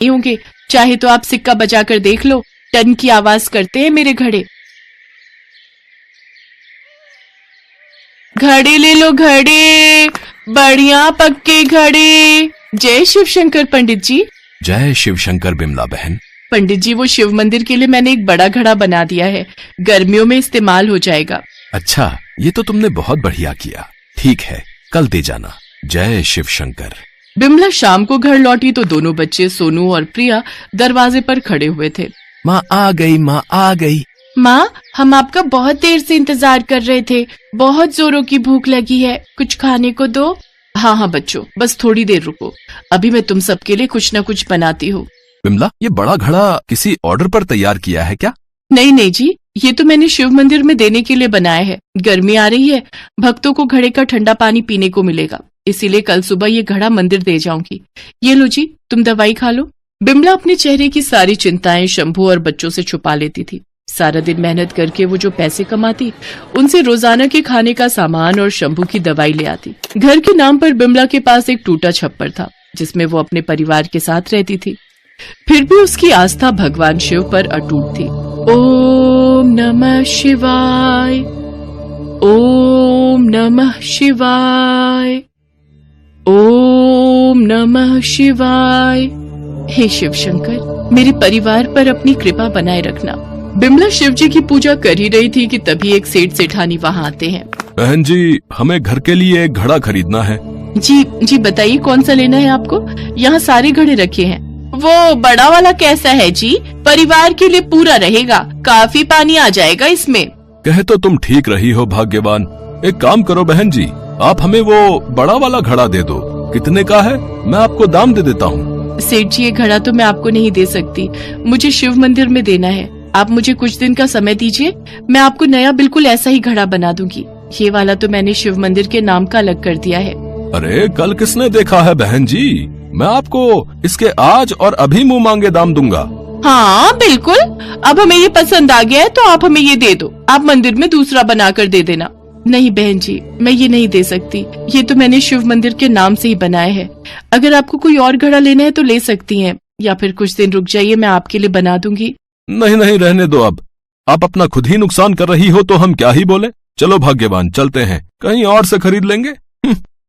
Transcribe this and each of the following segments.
नहीं होंगे। चाहे तो आप सिक्का बजाकर देख लो, टन की आवाज करते हैं मेरे घड़े। घड़े ले लो घड़े, बढ़िया पक्के घड़े। जय शिव शंकर पंडित जी। जय शिव शंकर बिमला बहन। पंडित जी, वो शिव मंदिर के लिए मैंने एक बड़ा घड़ा बना दिया है, गर्मियों में इस्तेमाल हो जाएगा। अच्छा, ये तो तुमने बहुत बढ़िया किया। ठीक है, कल दे जाना। जय शिव शंकर। बिमला शाम को घर लौटी तो दोनों बच्चे सोनू और प्रिया दरवाजे पर खड़े हुए थे। माँ आ गई, माँ आ गई। माँ, हम आपका बहुत देर से इंतजार कर रहे थे, बहुत जोरों की भूख लगी है, कुछ खाने को दो। हाँ हाँ बच्चों, बस थोड़ी देर रुको, अभी मैं तुम सबके लिए कुछ न कुछ बनाती हूँ। बिमला, ये बड़ा घड़ा किसी ऑर्डर पर तैयार किया है क्या? नहीं नहीं जी, ये तो मैंने शिव मंदिर में देने के लिए बनाया है। गर्मी आ रही है, भक्तों को घड़े का ठंडा पानी पीने को मिलेगा, इसीलिए कल सुबह ये घड़ा मंदिर दे जाऊंगी। ये लो जी, तुम दवाई खा लो। बिमला अपने चेहरे की सारी चिंताएं शंभू और बच्चों से छुपा लेती थी। सारा दिन मेहनत करके वो जो पैसे कमाती, उनसे रोजाना के खाने का सामान और शंभू की दवाई ले आती। घर के नाम पर बिमला के पास एक टूटा छप्पर था, जिसमें वो अपने परिवार के साथ रहती थी। फिर भी उसकी आस्था भगवान शिव पर अटूट थी। ओम नमः शिवाय, ओम नमः शिवाय, ओम नमः शिवाय। हे शिव शंकर, मेरे परिवार पर अपनी कृपा बनाए रखना। बिमला शिव जी की पूजा कर ही रही थी कि तभी एक सेठ सेठानी वहाँ आते हैं। बहन जी, हमें घर के लिए एक घड़ा खरीदना है। जी जी, बताइए कौन सा लेना है आपको? यहाँ सारे घड़े रखे हैं। वो बड़ा वाला कैसा है जी? परिवार के लिए पूरा रहेगा, काफी पानी आ जाएगा इसमें। कहे तो तुम ठीक रही हो भाग्यवान। एक काम करो बहन जी, आप हमें वो बड़ा वाला घड़ा दे दो। कितने का है? मैं आपको दाम दे देता हूँ। सेठ जी, ये घड़ा तो मैं आपको नहीं दे सकती, मुझे शिव मंदिर में देना है। आप मुझे कुछ दिन का समय दीजिए, मैं आपको नया बिल्कुल ऐसा ही घड़ा बना दूंगी। ये वाला तो मैंने शिव मंदिर के नाम का अलग कर दिया है। अरे कल किसने देखा है बहन जी? मैं आपको इसके आज और अभी मुंह मांगे दाम दूंगा। हाँ बिल्कुल, अब हमें ये पसंद आ गया है तो आप हमें ये दे दो। आप मंदिर में दूसरा बना कर दे देना। नहीं बहन जी, मैं ये नहीं दे सकती, ये तो मैंने शिव मंदिर के नाम से ही बनाया है। अगर आपको कोई और घड़ा लेना है तो ले सकती हैं, या फिर कुछ दिन रुक जाइए, मैं आपके लिए बना दूंगी। नहीं नहीं, रहने दो। अब आप अपना खुद ही नुकसान कर रही हो तो हम क्या ही बोले। चलो भाग्यवान, चलते हैं, कहीं और से खरीद लेंगे।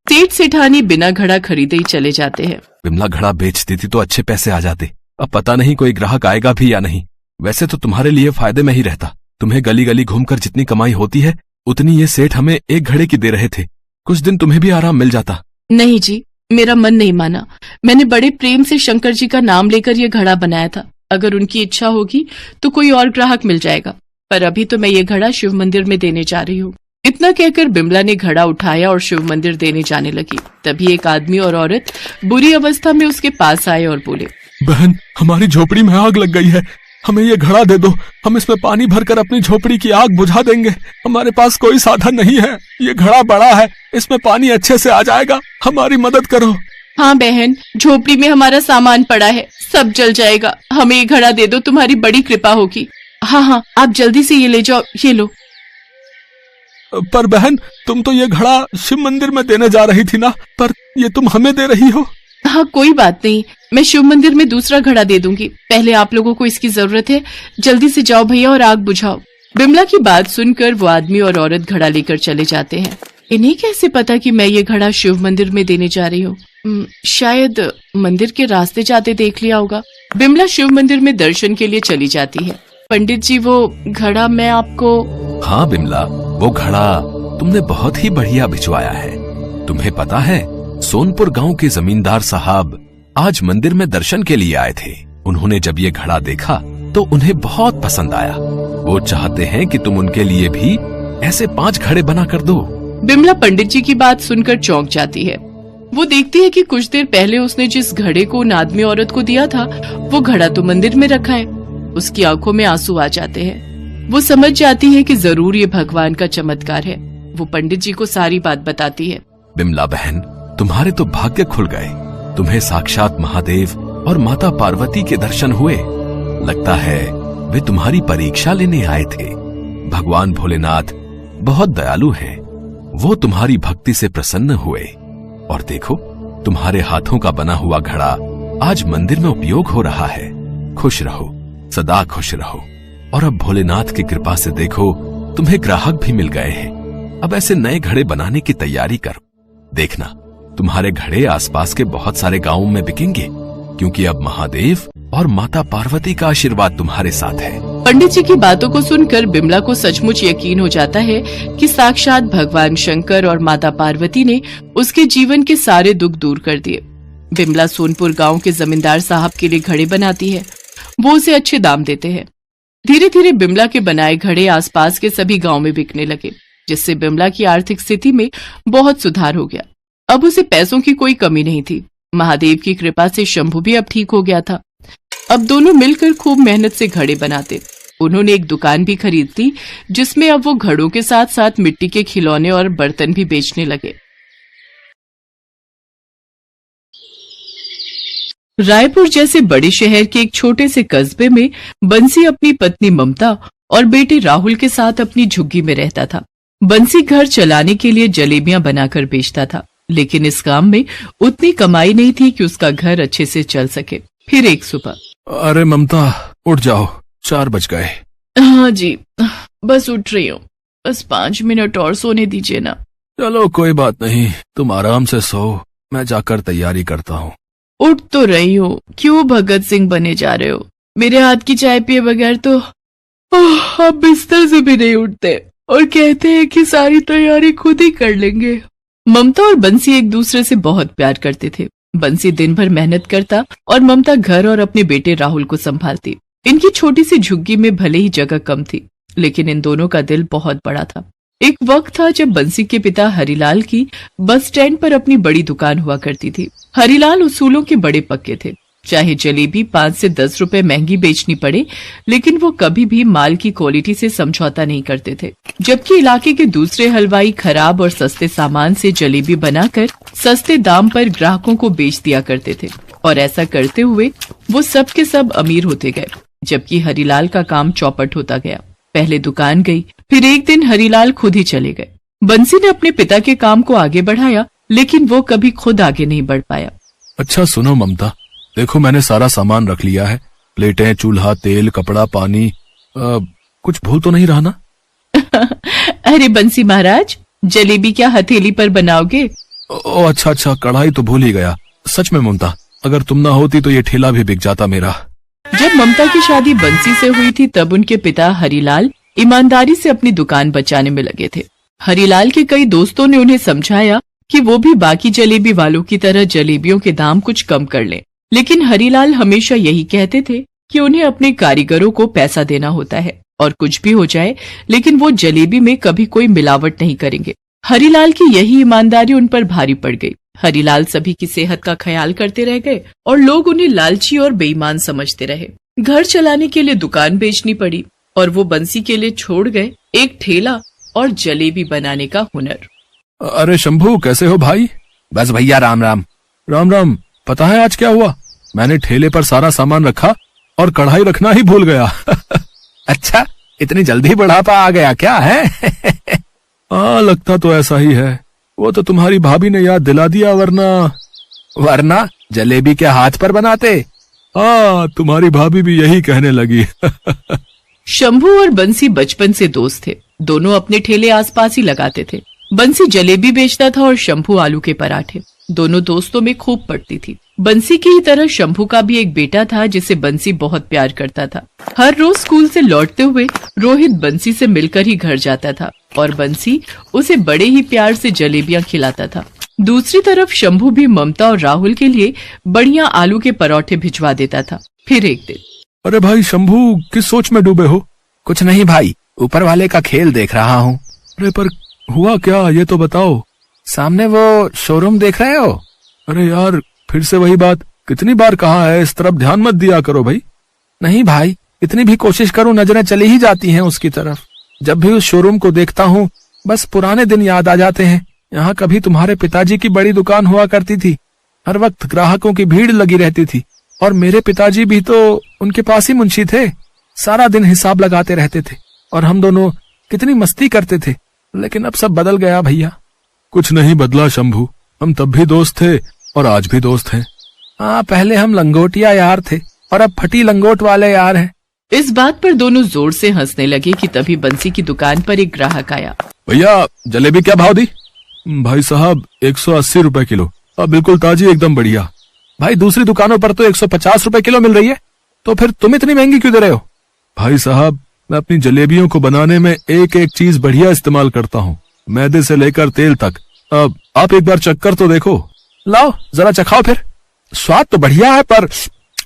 सेठ सेठानी बिना घड़ा खरीदे ही चले जाते हैं। बिमला घड़ा बेच देती तो अच्छे पैसे आ जाते। अब पता नहीं कोई ग्राहक आएगा भी या नहीं। वैसे तो तुम्हारे लिए फायदे में ही रहता। तुम्हें गली गली घूमकर जितनी कमाई होती है, उतनी ये सेठ हमें एक घड़े की दे रहे थे। कुछ दिन तुम्हें भी आराम मिल जाता। नहीं जी, मेरा मन नहीं माना। मैंने बड़े प्रेम से शंकर जी का नाम लेकर ये घड़ा बनाया था। अगर उनकी इच्छा होगी तो कोई और ग्राहक मिल जाएगा, पर अभी तो मैं ये घड़ा शिव मंदिर में देने जा रही हूँ। इतना कहकर बिमला ने घड़ा उठाया और शिव मंदिर देने जाने लगी। तभी एक आदमी और औरत बुरी अवस्था में उसके पास आए और बोले, बहन, हमारी झोपड़ी में आग लग गई है, हमें ये घड़ा दे दो। हम इसमें पानी भरकर अपनी झोपड़ी की आग बुझा देंगे। हमारे पास कोई साधन नहीं है, ये घड़ा बड़ा है, इसमें पानी अच्छे से आ जाएगा, हमारी मदद करो। हाँ बहन, झोपड़ी में हमारा सामान पड़ा है, सब जल जाएगा, हमें ये घड़ा दे दो, तुम्हारी बड़ी कृपा होगी। हाँ हाँ, आप जल्दी से ये ले जाओ, ये लो। पर बहन, तुम तो ये घड़ा शिव मंदिर में देने जा रही थी ना, पर ये तुम हमें दे रही हो। हाँ कोई बात नहीं, मैं शिव मंदिर में दूसरा घड़ा दे दूंगी। पहले आप लोगों को इसकी जरूरत है, जल्दी से जाओ भैया और आग बुझाओ। बिमला की बात सुनकर वो आदमी और औरत घड़ा लेकर चले जाते हैं। इन्हें कैसे पता कि मैं ये घड़ा शिव मंदिर में देने जा रही हूँ? शायद मंदिर के रास्ते जाते देख लिया होगा। बिमला शिव मंदिर में दर्शन के लिए चली जाती है। पंडित जी, वो घड़ा मैं आपको। हाँ बिमला, वो घड़ा तुमने बहुत ही बढ़िया भिजवाया है। तुम्हें पता है, सोनपुर गांव के जमींदार साहब आज मंदिर में दर्शन के लिए आए थे। उन्होंने जब ये घड़ा देखा तो उन्हें बहुत पसंद आया। वो चाहते हैं कि तुम उनके लिए भी ऐसे 5 घड़े बना कर दो। बिमला पंडित जी की बात सुनकर चौंक जाती है। वो देखती है कि कुछ देर पहले उसने जिस घड़े को उन आदमी औरत को दिया था, वो घड़ा तो मंदिर में रखा है। उसकी आंखों में आंसू आ जाते हैं। वो समझ जाती है कि जरूर ये भगवान का चमत्कार है। वो पंडित जी को सारी बात बताती है। बिमला बहन, तुम्हारे तो भाग्य खुल गए। तुम्हें साक्षात महादेव और माता पार्वती के दर्शन हुए। लगता है वे तुम्हारी परीक्षा लेने आए थे। भगवान भोलेनाथ बहुत दयालु हैं। वो तुम्हारी भक्ति से प्रसन्न हुए और देखो, तुम्हारे हाथों का बना हुआ घड़ा आज मंदिर में उपयोग हो रहा है। खुश रहो, सदा खुश रहो। और अब भोलेनाथ की कृपा से देखो, तुम्हें ग्राहक भी मिल गए हैं। अब ऐसे नए घड़े बनाने की तैयारी करो। देखना, तुम्हारे घड़े आसपास के बहुत सारे गांवों में बिकेंगे, क्योंकि अब महादेव और माता पार्वती का आशीर्वाद तुम्हारे साथ है। पंडित जी की बातों को सुनकर बिमला को सचमुच यकीन हो जाता है कि साक्षात भगवान शंकर और माता पार्वती ने उसके जीवन के सारे दुख दूर कर दिए। बिमला सोनपुर गांव के जमींदार साहब के लिए घड़े बनाती है। वो उसे अच्छे दाम देते हैं। धीरे धीरे बिमला के बनाए घड़े आसपास के सभी गांव में बिकने लगे, जिससे बिमला की आर्थिक स्थिति में बहुत सुधार हो गया। अब उसे पैसों की कोई कमी नहीं थी। महादेव की कृपा से शंभू भी अब ठीक हो गया था। अब दोनों मिलकर खूब मेहनत से घड़े बनाते। उन्होंने एक दुकान भी खरीद ली, जिसमें अब वो घड़ों के साथ साथ मिट्टी के खिलौने और बर्तन भी बेचने लगे। रायपुर जैसे बड़े शहर के एक छोटे से कस्बे में बंसी अपनी पत्नी ममता और बेटे राहुल के साथ अपनी झुग्गी में रहता था। बंसी घर चलाने के लिए जलेबियां बनाकर बेचता था, लेकिन इस काम में उतनी कमाई नहीं थी कि उसका घर अच्छे से चल सके। फिर एक सुबह, अरे ममता, उठ जाओ, 4 बज गए। हाँ जी, बस उठ रही हूँ। बस 5 मिनट और सोने दीजिए ना। चलो कोई बात नहीं, तुम आराम से सो, मैं जाकर तैयारी करता हूँ। उठ तो रही हूँ, क्यों भगत सिंह बने जा रहे हो? मेरे हाथ की चाय पिए बगैर तो आप बिस्तर से भी नहीं उठते और कहते हैं कि सारी तैयारी खुद ही कर लेंगे। ममता और बंसी एक दूसरे से बहुत प्यार करते थे। बंसी दिन भर मेहनत करता और ममता घर और अपने बेटे राहुल को संभालती। इनकी छोटी सी झुग्गी में भले ही जगह कम थी, लेकिन इन दोनों का दिल बहुत बड़ा था। एक वक्त था जब बंसी के पिता हरिलाल की बस स्टैंड पर अपनी बड़ी दुकान हुआ करती थी। हरिलाल उसूलों के बड़े पक्के थे। चाहे जलेबी 5 से 10 रुपए महंगी बेचनी पड़े, लेकिन वो कभी भी माल की क्वालिटी से समझौता नहीं करते थे। जबकि इलाके के दूसरे हलवाई खराब और सस्ते सामान से जलेबी बनाकर सस्ते दाम पर ग्राहकों को बेच दिया करते थे, और ऐसा करते हुए वो सब के सब अमीर होते गए, जबकि हरिलाल का काम चौपट होता गया। पहले दुकान गई, फिर एक दिन हरिलाल खुद ही चले गए। बंसी ने अपने पिता के काम को आगे बढ़ाया, लेकिन वो कभी खुद आगे नहीं बढ़ पाया। अच्छा सुनो ममता, देखो मैंने सारा सामान रख लिया है। प्लेटें, चूल्हा, तेल, कपड़ा, पानी, कुछ भूल तो नहीं रहा ना? अरे बंसी महाराज, जलेबी क्या हथेली पर बनाओगे? ओ अच्छा, कढ़ाई तो भूल ही गया। सच में ममता, अगर तुम ना होती तो ये ठेला भी बिक जाता मेरा। जब ममता की शादी बंसी से हुई थी, तब उनके पिता हरिलाल ईमानदारी से अपनी दुकान बचाने में लगे थे। हरिलाल के कई दोस्तों ने उन्हें समझाया कि वो भी बाकी जलेबी वालों की तरह जलेबियों के दाम कुछ कम कर लें, लेकिन हरिलाल हमेशा यही कहते थे कि उन्हें अपने कारीगरों को पैसा देना होता है, और कुछ भी हो जाए लेकिन वो जलेबी में कभी कोई मिलावट नहीं करेंगे। हरिलाल की यही ईमानदारी उन पर भारी पड़ गई। हरिलाल सभी की सेहत का ख्याल करते रह गए और लोग उन्हें लालची और बेईमान समझते रहे। घर चलाने के लिए दुकान बेचनी पड़ी और वो बंसी के लिए छोड़ गए एक ठेला और जलेबी बनाने का हुनर। अरे शंभू, कैसे हो भाई? बस भैया, राम राम। राम राम। पता है आज क्या हुआ? मैंने ठेले पर सारा सामान रखा और कढ़ाई रखना ही भूल गया। अच्छा, इतनी जल्दी बुढ़ापा आ गया क्या है? हाँ, लगता तो ऐसा ही है। वो तो तुम्हारी भाभी ने याद दिला दिया, वरना जलेबी के हाथ पर बनाते। हाँ, तुम्हारी भाभी भी यही कहने लगी। शंभू और बंसी बचपन से दोस्त थे। दोनों अपने ठेले आसपास ही लगाते थे। बंसी जलेबी बेचता था और शंभू आलू के पराठे। दोनों दोस्तों में खूब पड़ती थी। बंसी की ही तरह शंभू का भी एक बेटा था जिसे बंसी बहुत प्यार करता था। हर रोज स्कूल से लौटते हुए रोहित बंसी से मिलकर ही घर जाता था और बंसी उसे बड़े ही प्यार से जलेबियां खिलाता था। दूसरी तरफ शंभू भी ममता और राहुल के लिए बढ़िया आलू के पराठे भिजवा देता था। फिर एक दिन, अरे भाई शंभू, किस सोच में डूबे हो? कुछ नहीं भाई, ऊपर वाले का खेल देख रहा हूँ। अरे पर हुआ क्या, ये तो बताओ। सामने वो शोरूम देख रहे हो? अरे यार, फिर से वही बात। कितनी बार कहा है इस तरफ ध्यान मत दिया करो भाई। नहीं भाई, इतनी भी कोशिश करूं नजरें चली ही जाती हैं उसकी तरफ। जब भी उस शोरूम को देखता हूँ बस पुराने दिन याद आ जाते हैं। यहाँ कभी तुम्हारे पिताजी की बड़ी दुकान हुआ करती थी। हर वक्त ग्राहकों की भीड़ लगी रहती थी और मेरे पिताजी भी तो उनके पास ही मुंशी थे। सारा दिन हिसाब लगाते रहते थे और हम दोनों कितनी मस्ती करते थे। लेकिन अब सब बदल गया भैया। कुछ नहीं बदला शंभू, हम तब भी दोस्त थे और आज भी दोस्त हैं। हाँ, पहले हम लंगोटिया यार थे और अब फटी लंगोट वाले यार हैं। इस बात पर दोनों जोर से हंसने लगे कि तभी बंसी की दुकान पर एक ग्राहक आया। भैया जलेबी क्या भाव दी? भाई साहब 180 रुपए किलो, अब बिल्कुल ताजी, एकदम बढ़िया। भाई दूसरी दुकानों पर तो 150 रुपए किलो मिल रही है, तो फिर तुम इतनी महंगी क्यों दे रहे हो? भाई साहब मैं अपनी जलेबियों को बनाने में एक एक चीज बढ़िया इस्तेमाल करता हूँ, मैदे से लेकर तेल तक। अब आप एक बार चक्कर तो देखो। लाओ जरा चखाओ फिर। स्वाद तो बढ़िया है पर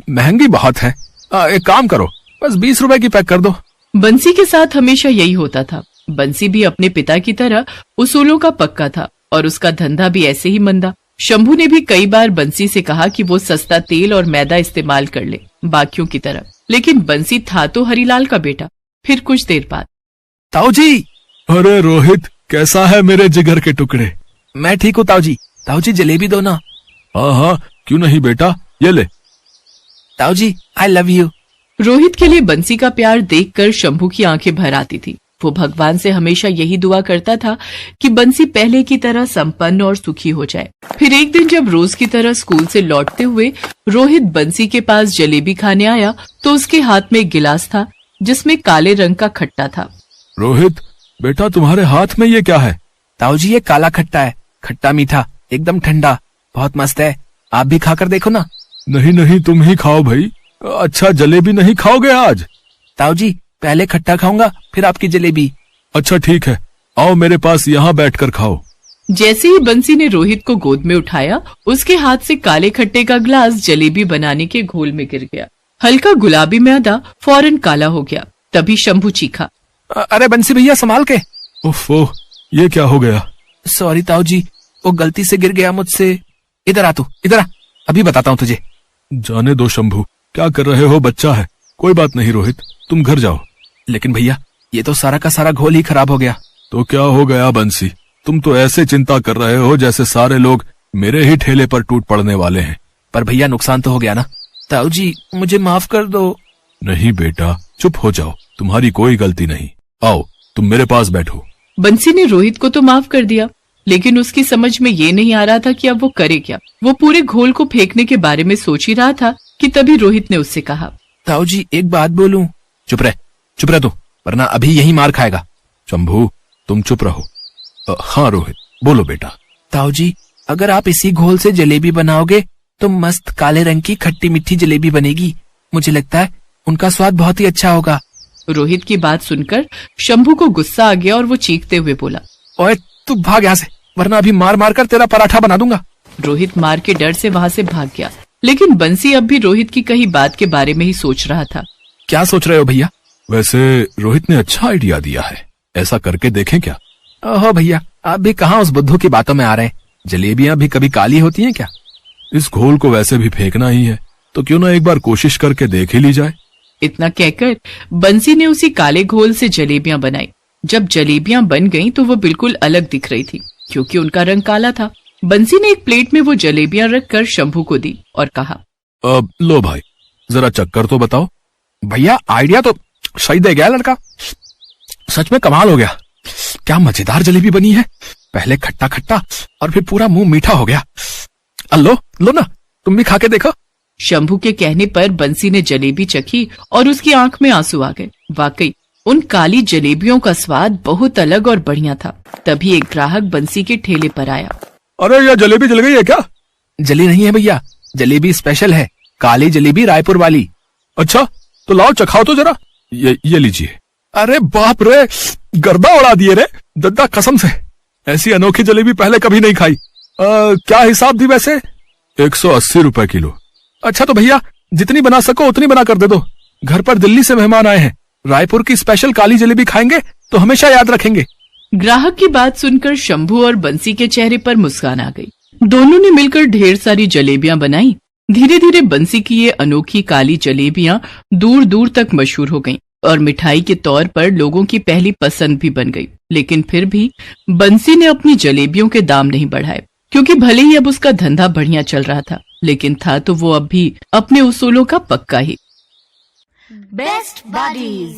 महंगी बहुत है। एक काम करो, बस 20 रुपए की पैक कर दो। बंसी के साथ हमेशा यही होता था। बंसी भी अपने पिता की तरह उसूलों का पक्का था और उसका धंधा भी ऐसे ही मंदा। शंभू ने भी कई बार बंसी से कहा कि वो सस्ता तेल और मैदा इस्तेमाल कर ले बाकियों की तरह, लेकिन बंसी था तो हरीलाल का बेटा। फिर कुछ देर बाद, ताऊ जी। अरे रोहित, कैसा है मेरे जिगर के टुकड़े? मैं ठीक हूँ ताऊ जी। ताऊ जी जलेबी दो ना। हाँ हाँ क्यों नहीं बेटा, ये ले। ताऊ जी आई लव यू। रोहित के लिए बंसी का प्यार देखकर शंभू की आंखें भर आती थी। वो भगवान से हमेशा यही दुआ करता था कि बंसी पहले की तरह संपन्न और सुखी हो जाए। फिर एक दिन जब रोज की तरह स्कूल से लौटते हुए रोहित बंसी के पास जलेबी खाने आया तो उसके हाथ में एक गिलास था जिसमें काले रंग का खट्टा था। रोहित बेटा तुम्हारे हाथ में ये क्या है? ताऊ जी ये काला खट्टा है, खट्टा मीठा, एकदम ठंडा, बहुत मस्त है। आप भी खाकर देखो ना। नहीं नहीं तुम ही खाओ भाई। अच्छा जलेबी नहीं खाओगे आज? ताऊ जी पहले खट्टा खाऊंगा फिर आपकी जलेबी। अच्छा ठीक है, आओ मेरे पास यहाँ बैठकर खाओ। जैसे ही बंसी ने रोहित को गोद में उठाया उसके हाथ से काले खट्टे का ग्लास जलेबी बनाने के घोल में गिर गया। हल्का गुलाबी मैदा फौरन काला हो गया। तभी शंभू चीखा, अरे बंसी भैया संभाल के। ओफो ये क्या हो गया? सॉरी ताऊ जी, वो गलती से गिर गया मुझसे। इधर आ तू, इधर आ, अभी बताता हूँ तुझे। जाने दो शंभू, क्या कर रहे हो, बच्चा है। कोई बात नहीं रोहित, तुम घर जाओ। लेकिन भैया ये तो सारा का सारा घोल ही खराब हो गया। तो क्या हो गया बंसी, तुम तो ऐसे चिंता कर रहे हो जैसे सारे लोग मेरे ही ठेले पर टूट पड़ने वाले हैं। पर भैया नुकसान तो हो गया ना। ताऊ जी मुझे माफ कर दो। नहीं बेटा चुप हो जाओ, तुम्हारी कोई गलती नहीं। आओ तुम मेरे पास बैठो। बंसी ने रोहित को तो माफ कर दिया, लेकिन उसकी समझ में ये नहीं आ रहा था कि अब वो करे क्या। वो पूरे घोल को फेंकने के बारे में सोच ही रहा था कि तभी रोहित ने उससे कहा, ताऊ जी एक बात बोलूं? चुप रह तू, वरना अभी यही मार खाएगा। शंभू तुम चुप रहो। हाँ रोहित बोलो बेटा। ताऊ जी अगर आप इसी घोल से जलेबी बनाओगे तो मस्त काले रंग की खट्टी मीठी जलेबी बनेगी। मुझे लगता है उनका स्वाद बहुत ही अच्छा होगा। रोहित की बात सुनकर शंभू को गुस्सा आ गया और वो चीखते हुए बोला, ओए तू भाग यहाँ से, वरना अभी मार मार कर तेरा पराठा बना दूंगा। रोहित मार के डर से वहाँ से भाग गया, लेकिन बंसी अब भी रोहित की कही बात के बारे में ही सोच रहा था। क्या सोच रहे हो भैया? वैसे रोहित ने अच्छा आइडिया दिया है, ऐसा करके देखें क्या? ओहो भैया आप भी कहाँ उस बुद्धू की बातों में आ रहे हैं। जलेबियां भी कभी काली होती हैं क्या? इस घोल को वैसे भी फेंकना ही है, तो क्यों ना एक बार कोशिश करके देख ही ली जाए। इतना कहकर बंसी ने उसी काले घोल से जलेबियां बनाई। जब जलेबियां बन गईं तो वो बिल्कुल अलग दिख रही थी क्योंकि उनका रंग काला था। बंसी ने एक प्लेट में वो जलेबियां रखकर शंभू को दी और कहा, अब लो भाई जरा चक्कर तो बताओ। भैया आइडिया तो सही दे गया लड़का, सच में कमाल हो गया। क्या मजेदार जलेबी बनी है, पहले खट्टा खट्टा और फिर पूरा मुंह मीठा हो गया। लो ना तुम भी खा के देखो। शंभू के कहने पर बंसी ने जलेबी चखी और उसकी आंख में आंसू आ गए। वाकई उन काली जलेबियों का स्वाद बहुत अलग और बढ़िया था। तभी एक ग्राहक बंसी के ठेले पर आया। अरे ये जलेबी जल गई है क्या? जली नहीं है भैया, जलेबी स्पेशल है, काली जलेबी रायपुर वाली। अच्छा तो लाओ चखाओ तो जरा। ये लीजिए। अरे बाप रे, गर्दा उड़ा दिए रे दद्दा, कसम से ऐसी अनोखी जलेबी पहले कभी नहीं खाई। क्या हिसाब दी वैसे? 180 रुपए किलो। अच्छा तो भैया जितनी बना सको उतनी बना कर दे दो, घर पर दिल्ली से मेहमान आए हैं, रायपुर की स्पेशल काली जलेबी खाएंगे तो हमेशा याद रखेंगे। ग्राहक की बात सुनकर शंभू और बंसी के चेहरे पर मुस्कान आ गई। दोनों ने मिलकर ढेर सारी जलेबियां बनाई। धीरे धीरे बंसी की ये अनोखी काली जलेबियां दूर दूर तक मशहूर हो गईं और मिठाई के तौर पर लोगों की पहली पसंद भी बन गई। लेकिन फिर भी बंसी ने अपनी जलेबियों के दाम नहीं बढ़ाए, क्योंकि भले ही अब उसका धंधा बढ़िया चल रहा था, लेकिन था तो वो अब भी अपने उसूलों का पक्का ही। Best buddies